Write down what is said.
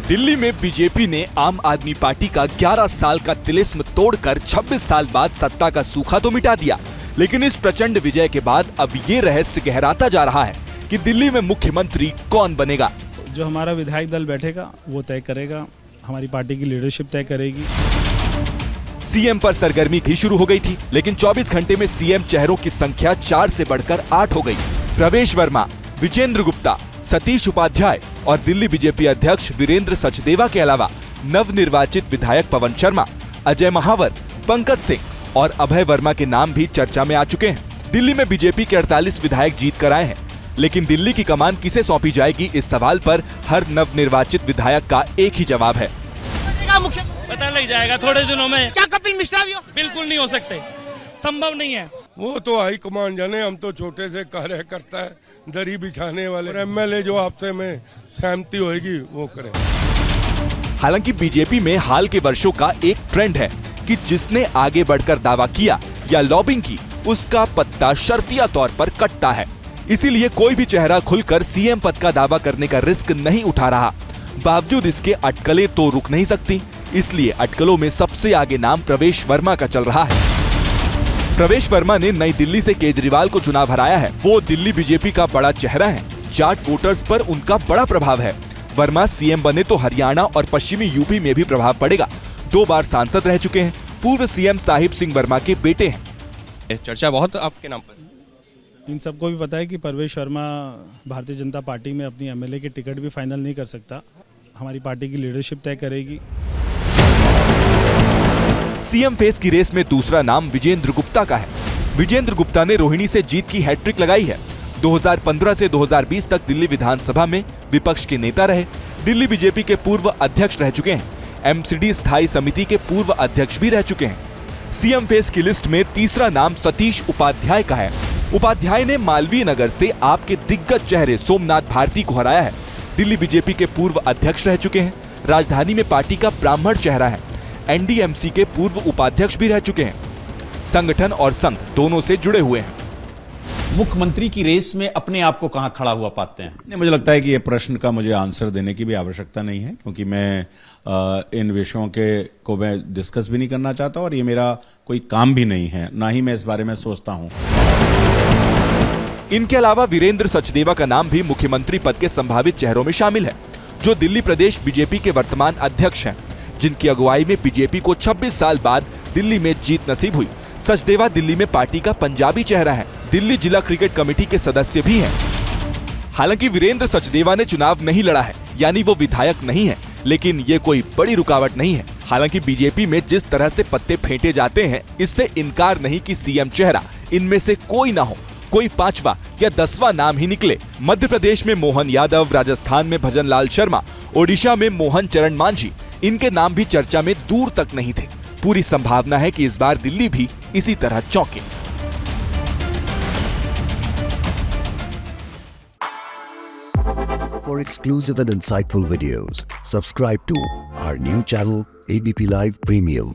दिल्ली में बीजेपी ने आम आदमी पार्टी का 11 साल का तिलिस्म तोड़कर 26 साल बाद सत्ता का सूखा तो मिटा दिया, लेकिन इस प्रचंड विजय के बाद अब ये रहस्य गहराता जा रहा है कि दिल्ली में मुख्यमंत्री कौन बनेगा। जो हमारा विधायक दल बैठेगा वो तय करेगा, हमारी पार्टी की लीडरशिप तय करेगी। सीएम पर सरगर्मी भी शुरू हो गई थी, लेकिन 24 घंटे में सीएम चेहरों की संख्या 4 से बढ़कर 8 हो गई। प्रवेश वर्मा, विजेंद्र गुप्ता, सतीश उपाध्याय और दिल्ली बीजेपी अध्यक्ष वीरेंद्र सचदेवा के अलावा नवनिर्वाचित विधायक पवन शर्मा, अजय महावर, पंकज सिंह और अभय वर्मा के नाम भी चर्चा में आ चुके हैं। दिल्ली में बीजेपी के 48 विधायक जीत कर आए हैं, लेकिन दिल्ली की कमान किसे सौंपी जाएगी, इस सवाल पर हर नवनिर्वाचित विधायक का एक ही जवाब है। पता लग जाएगा थोड़े दिनों में। क्या कपिल मिश्रा भी हो? बिल्कुल नहीं हो सकते, संभव नहीं है। वो तो हाईकमान जाने, हम तो छोटे से कार्य करता है, दरी बिछाने वाले। एमएलए जो आपसे में सहमति होगी वो करें। हालांकि बीजेपी में हाल के वर्षों का एक ट्रेंड है कि जिसने आगे बढ़कर दावा किया या लॉबिंग की, उसका पत्ता शर्तिया तौर पर कटता है। इसीलिए कोई भी चेहरा खुलकर सीएम पद का दावा करने का रिस्क नहीं उठा रहा। बावजूद इसके अटकलें तो रुक नहीं सकती, इसलिए अटकलों में सबसे आगे नाम प्रवेश वर्मा का चल रहा है। प्रवेश वर्मा ने नई दिल्ली से केजरीवाल को चुनाव हराया है। वो दिल्ली बीजेपी का बड़ा चेहरा है। जाट वोटर्स पर उनका बड़ा प्रभाव है। वर्मा सीएम बने तो हरियाणा और पश्चिमी यूपी में भी प्रभाव पड़ेगा। 2 बार सांसद रह चुके हैं। पूर्व सीएम साहिब सिंह वर्मा के बेटे हैं। चर्चा बहुत आपके नाम पर। इन सबको भी पता है कि प्रवेश वर्मा भारतीय जनता पार्टी में अपनी एमएलए की टिकट भी फाइनल नहीं कर सकता। हमारी पार्टी की लीडरशिप तय करेगी। सीएम फेस की रेस में दूसरा नाम विजेंद्र गुप्ता का है। विजेंद्र गुप्ता ने रोहिणी से जीत की हैट्रिक लगाई है। 2015 से 2020 तक दिल्ली विधानसभा में विपक्ष के नेता रहे। दिल्ली बीजेपी के पूर्व अध्यक्ष रह चुके हैं। एमसीडी स्थायी समिति के पूर्व अध्यक्ष भी रह चुके हैं। सीएम फेस की लिस्ट में तीसरा नाम सतीश उपाध्याय का है। उपाध्याय ने मालवीय नगर से आपके दिग्गज चेहरे सोमनाथ भारती को हराया है। दिल्ली बीजेपी के पूर्व अध्यक्ष रह चुके हैं। राजधानी में पार्टी का ब्राह्मण चेहरा है। एनडीएमसी के पूर्व उपाध्यक्ष भी रह चुके हैं। संगठन और संघ दोनों से जुड़े हुए हैं। मुख्यमंत्री की रेस में अपने आप को कहां खड़ा हुआ पाते हैं? नहीं, मुझे लगता है कि ये प्रश्न का मुझे आंसर देने की भी आवश्यकता नहीं है, क्योंकि मैं इन विषयों को मैं डिस्कस भी नहीं करना चाहता और ये मेरा कोई काम भी नहीं है, ना ही मैं इस बारे में सोचता हूं। इनके अलावा वीरेंद्र सचदेवा का नाम भी मुख्यमंत्री पद के संभावित चेहरों में शामिल है, जो दिल्ली प्रदेश बीजेपी के वर्तमान अध्यक्ष हैं, जिनकी अगुवाई में बीजेपी को 26 साल बाद दिल्ली में जीत नसीब हुई। सचदेवा दिल्ली में पार्टी का पंजाबी चेहरा है। दिल्ली जिला क्रिकेट कमेटी के सदस्य भी हैं। हालांकि वीरेंद्र सचदेवा ने चुनाव नहीं लड़ा है, यानी वो विधायक नहीं है, लेकिन ये कोई बड़ी रुकावट नहीं है। हालांकि बीजेपी में जिस तरह से पत्ते फेंटे जाते हैं, इससे इनकार नहीं कि सीएम चेहरा इनमें से कोई ना हो, कोई 5वां या 10वां नाम ही निकले। मध्य प्रदेश में मोहन यादव, राजस्थान में भजन लाल शर्मा, ओडिशा में मोहन चरण मांझी, इनके नाम भी चर्चा में दूर तक नहीं थे। पूरी संभावना है कि इस बार दिल्ली भी इसी तरह चौंके। For exclusive and insightful videos, subscribe to our new channel ABP Live Premium.